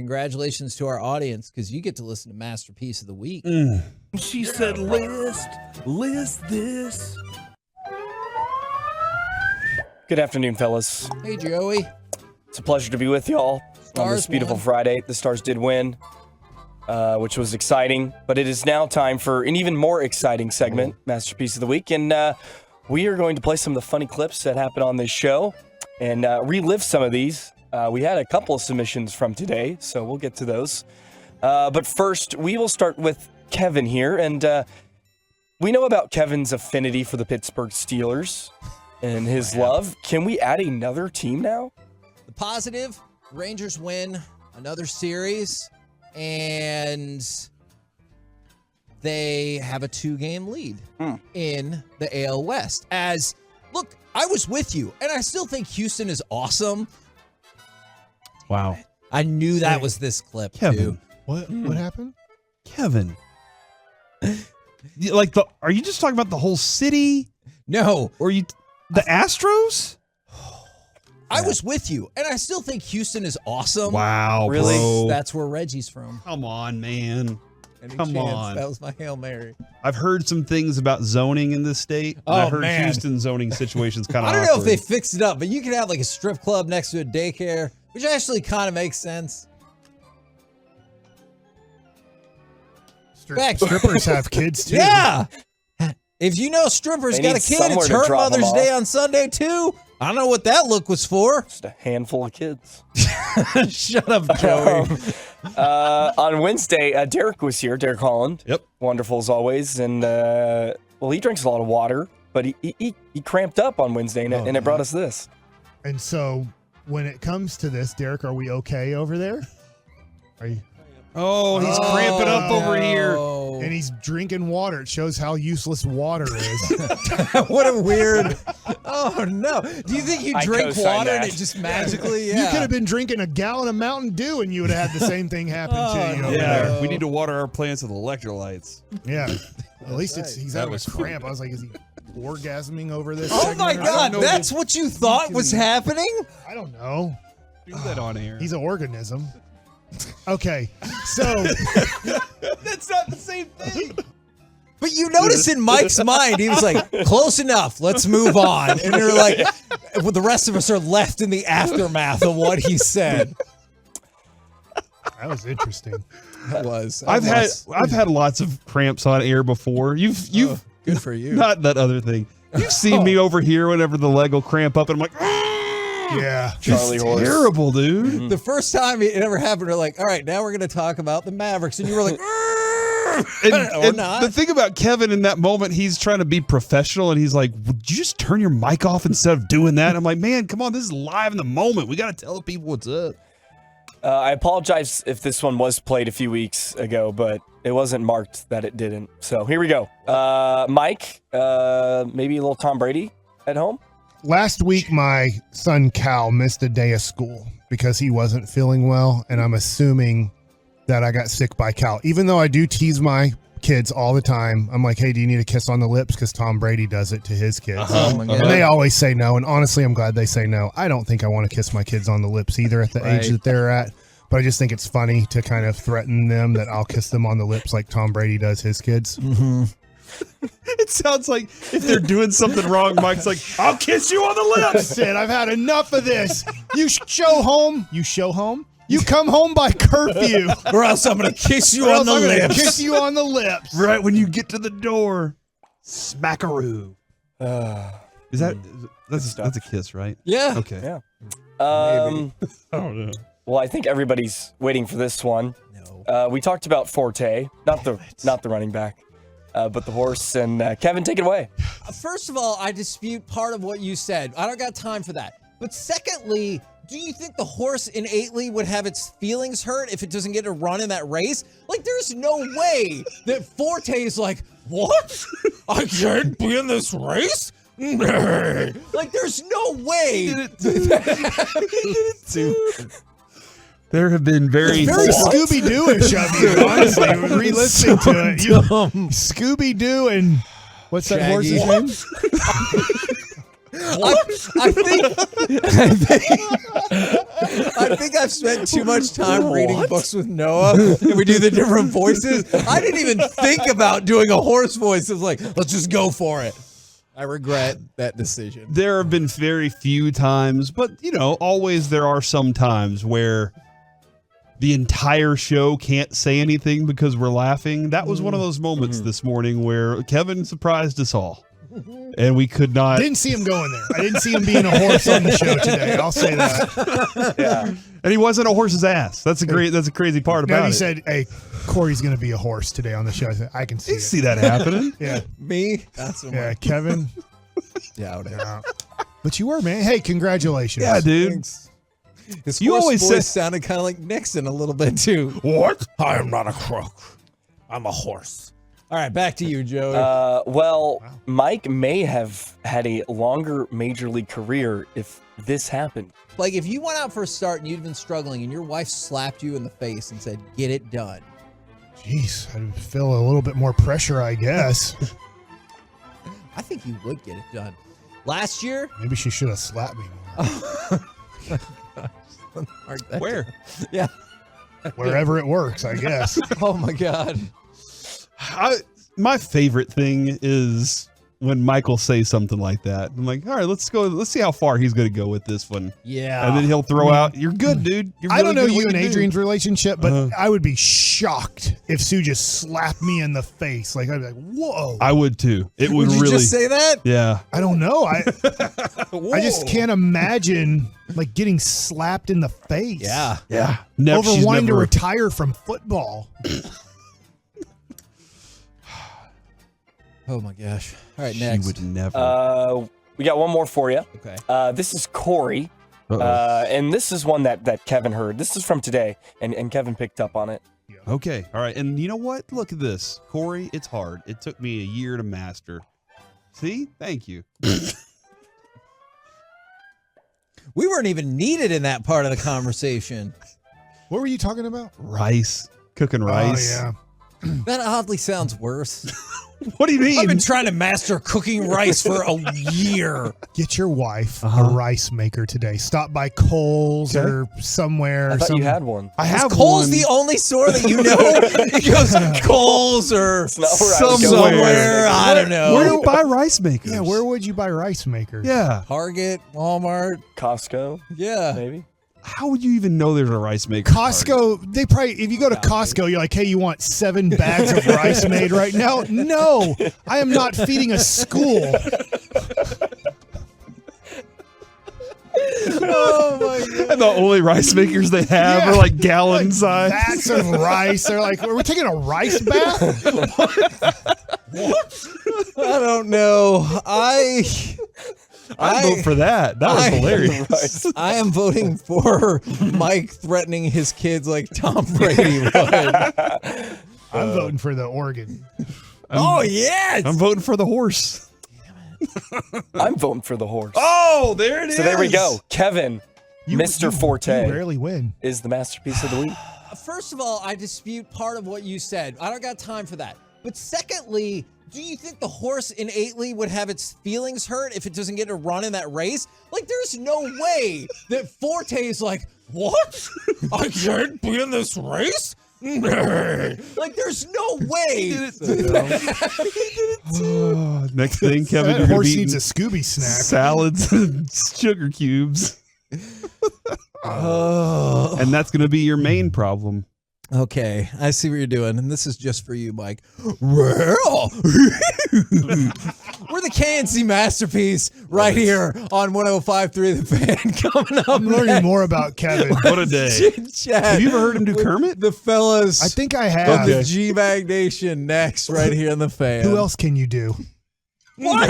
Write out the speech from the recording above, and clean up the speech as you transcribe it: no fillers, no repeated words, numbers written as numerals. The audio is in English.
Congratulations to our audience, because you get to listen to Masterpiece of the Week. She said, list this. Good afternoon, fellas. Hey, Joey. It's a pleasure to be with y'all on this beautiful won. Friday. The Stars did win, which was exciting, but it is now time for an even more exciting segment, Masterpiece of the Week, and we are going to play some of the funny clips that happened on this show and relive some of these. We had a couple of submissions from today, so we'll get to those. But first, we will start with Kevin here, and we know about Kevin's affinity for the Pittsburgh Steelers and his love. Can we add another team now? The positive, Rangers win another series, and they have a 2-game lead in the AL West. Look, I was with you, and I still think Houston is awesome. Wow. I knew that was this clip, Kevin. too. What happened? Kevin. Are you just talking about the whole city? No. Or the Astros? I was with you, and I still think Houston is awesome. Wow, Really? bro. That's where Reggie's from. Come on, man. Any Come chance? on. That was my Hail Mary. I've heard some things about zoning in this state. And Oh, I heard man. Houston zoning situations kind of I don't know if they fixed it up, but you can have like a strip club next to a daycare, which actually kind of makes sense. Strippers have kids too. Yeah. If you know strippers They got a need kid, somewhere it's to her drop 'em Mother's off. Day on Sunday too. I don't know what that look was for. Just a handful of kids. Shut up, Joey. On Wednesday, Derek was here, Derek Holland. Yep. Wonderful as always. And, he drinks a lot of water, but he cramped up on Wednesday, and it brought us this. And so when it comes to this, Derek, are we okay over there? Are you? Oh, he's cramping up over here. And he's drinking water. It shows how useless water is. What a weird. Oh, no. Do you think you I drink co-sign water and that. it just magically, You could have been drinking a gallon of Mountain Dew and you would have had the same thing happen to you over Yeah, there. we need to water our plants with electrolytes. Yeah. At least he's That having a was cramp. I was like, is he orgasming over this? Oh, segment my or God. something? That's what you thought was happening? I don't know. Do that on air. He's an organism. Okay, so That's not the same thing. But you notice in Mike's mind, he was like, close enough, let's move on. And you're like, well, the rest of us are left in the aftermath of what he said. that was interesting. That was. I've had lots of cramps on air before. You've good for you. not that other thing. You've seen me over here whenever the leg will cramp up, and I'm like, Yeah. Charlie it's horse. terrible, dude. The first time it ever happened, we're like, all right, now we're going to talk about the Mavericks. And you were like, And not. the thing about Kevin in that moment, he's trying to be professional, and he's like, would you just turn your mic off instead of doing that? I'm like, man, come on, this is live in the moment. We got to tell the people what's up. I apologize if this one was played a few weeks ago, but it wasn't marked that it didn't. So here we go. Mike, maybe a little Tom Brady at home? Last week, my son Cal missed a day of school because he wasn't feeling well, and I'm assuming that I got sick by Cal. Even though I do tease my kids all the time, I'm like, hey, do you need a kiss on the lips? Because Tom Brady does it to his kids. oh my God. And they always say no, and honestly, I'm glad they say no. I don't think I want to kiss my kids on the lips either at the age that they're at, but I just think it's funny to kind of threaten them that I'll kiss them on the lips like Tom Brady does his kids. Mm-hmm. It sounds like if they're doing something wrong, Mike's like, I'll kiss you on the lips. That's it. I've had enough of this. You show home. You come home by curfew. Or else I'm going to kiss you Or on else the I'm gonna lips. kiss you on the lips. Right when you get to the door, smackaroo. Is that's a kiss, right? Yeah. Okay. Yeah. I don't know. Well, I think everybody's waiting for this one. No. We talked about Forte, not the running back, but the horse. And Kevin, take it away. First of all, I dispute part of what you said. I don't got time for that. But secondly, do you think the horse innately would have its feelings hurt if it doesn't get to run in that race? Like, there's no way that Forte is like, what? I can't be in this race? Like, there's no way. There have been very Very Scooby Doo-ish of you, honestly. Re-listening to it. Scooby Doo and what's that Shaggy. horse's name? I I think I've spent too much time reading books with Noah, and we do the different voices. I didn't even think about doing a horse voice. It was like, let's just go for it. I regret that decision. There have been very few times, but always there are some times where the entire show can't say anything because we're laughing. That was one of those moments this morning where Kevin surprised us all. And we could not. Didn't see him going there. I didn't see him being a horse on the show today. I'll say that. Yeah. And he wasn't a horse's ass. That's a crazy part about it. He said, "Hey, Corey's going to be a horse today on the show." I said, "I can see You it." see that happening? Yeah, Me? That's yeah, Kevin. Yeah, whatever. Yeah. But you were, man. Hey, congratulations. Yeah, dude. Thanks. His You horse always voice said- sounded kind of like Nixon a little bit too. What? I am not a crook. I'm a horse. All right, back to you, Joey. Well, Mike may have had a longer major league career if this happened. Like if you went out for a start and you'd been struggling and your wife slapped you in the face and said, "Get it done." Jeez, I feel a little bit more pressure, I guess. I think you would get it done. Last year, Maybe she should have slapped me more. Where? Yeah. Wherever it works, I guess. Oh my God. My favorite thing is when Michael says something like that. I'm like, all right, let's go. Let's see how far he's going to go with this one. Yeah. And then he'll throw out, "You're good, dude. You're I don't know really good you at and what do." Adrian's relationship, but I would be shocked if Sue just slapped me in the face. Like, I'd be like, whoa. I would too. It would Would you really. just say that? Yeah. I don't know. I just can't imagine like getting slapped in the face. Yeah. Yeah. Over wanting to retire from football. Oh my gosh. All right, She next. would never. We got one more for you. Okay. This is Corey. Uh-oh. And this is one that Kevin heard. This is from today, and Kevin picked up on it. Okay. All right. And you know what? Look at this. Corey, it's hard. It took me a year to master. See? Thank you. We weren't even needed in that part of the conversation. What were you talking about? Rice. Cooking rice. Oh, yeah. That oddly sounds worse. What do you mean? I've been trying to master cooking rice for a year. Get your wife a rice maker today. Stop by Kohl's or somewhere. I thought you had one. I have Kohl's one. the only store that you know? It goes Kohl's or not where I was going. somewhere. I don't know. Where do you buy rice makers? Yeah, where would you buy rice makers? Yeah. Target, Walmart. Costco, Yeah. maybe. How would you even know there's a rice maker? Costco, they probably, if you go to Costco, you're like, hey, you want 7 bags of rice made right now? No, I am not feeding a school. Oh my God. And the only rice makers they have are like gallon size. Vats of rice. They're like, are we taking a rice bath? I don't know. I'd vote for that. That was hilarious. I am voting for Mike threatening his kids like Tom Brady would. I'm voting for the Oregon. Oh, yes. I'm voting for the horse. I'm voting for the horse. Oh, there it is. So there we go. Kevin, Mr. Forte, You rarely win. is the masterpiece of the week. First of all, I dispute part of what you said. I don't got time for that. But secondly, do you think the horse innately would have its feelings hurt if it doesn't get to run in that race? Like, there's no way that Forte is like, what? I can't be in this race? Like, there's no way. Oh, next thing, Kevin, That you're going horse to be needs a eating Scooby snack. salads and sugar cubes. Oh. And that's going to be your main problem. Okay, I see what you're doing, and this is just for you, Mike. Well, we're the KNC masterpiece right here on 105.3 The Fan. Coming up, I'm learning more about Kevin. What a day. Chit-chat Have you ever heard him do with Kermit? The fellas I think I of have. the G-Bag Nation next right here on The Fan. Who else can you do? What?